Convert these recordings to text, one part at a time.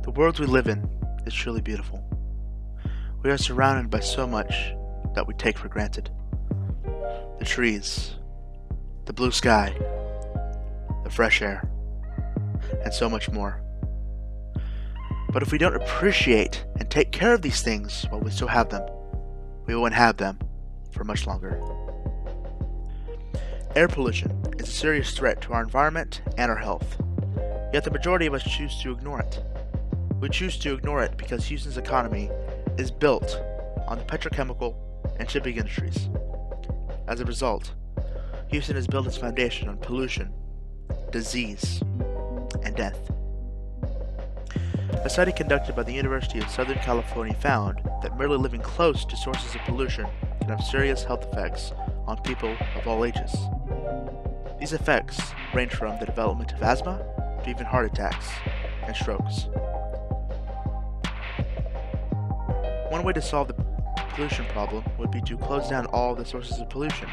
The world we live in is truly beautiful. We are surrounded by so much that we take for granted. The trees, the blue sky, the fresh air, and so much more. But if we don't appreciate and take care of these things while we still have them, we won't have them for much longer. Air pollution is a serious threat to our environment and our health, yet the majority of us choose to ignore it. We choose to ignore it because Houston's economy is built on the petrochemical and shipping industries. As a result, Houston has built its foundation on pollution, disease, and death. A study conducted by the University of Southern California found that merely living close to sources of pollution can have serious health effects on people of all ages. These effects range from the development of asthma to even heart attacks and strokes. One way to solve the pollution problem would be to close down all the sources of pollution,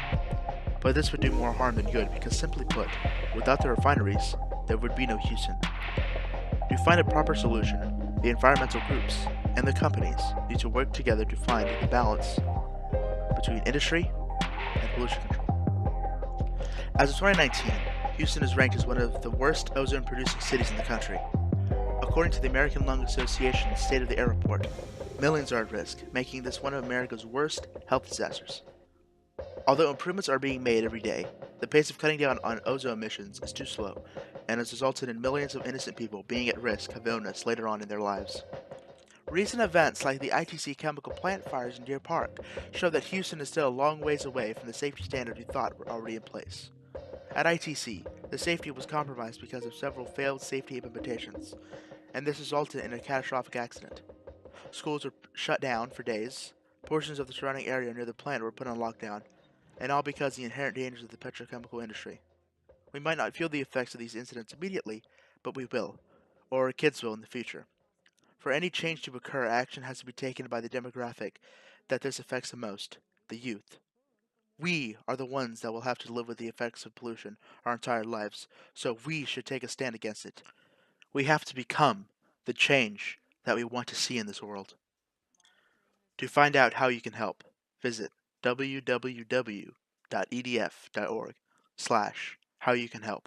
but this would do more harm than good because, simply put, without the refineries, there would be no Houston. To find a proper solution, the environmental groups and the companies need to work together to find the balance between industry and pollution control. As of 2019, Houston is ranked as one of the worst ozone-producing cities in the country. According to the American Lung Association's State of the Air report, millions are at risk, making this one of America's worst health disasters. Although improvements are being made every day, the pace of cutting down on ozone emissions is too slow and has resulted in millions of innocent people being at risk of illness later on in their lives. Recent events like the ITC chemical plant fires in Deer Park show that Houston is still a long ways away from the safety standards we thought were already in place. At ITC, the safety was compromised because of several failed safety implementations, and this resulted in a catastrophic accident. Schools were shut down for days, portions of the surrounding area near the plant were put on lockdown, and all because of the inherent dangers of the petrochemical industry. We might not feel the effects of these incidents immediately, but we will, or our kids will in the future. For any change to occur, action has to be taken by the demographic that this affects the most, the youth. We are the ones that will have to live with the effects of pollution our entire lives, so we should take a stand against it. We have to become the change that we want to see in this world. To find out how you can help, visit www.edf.org/howyoucanhelp.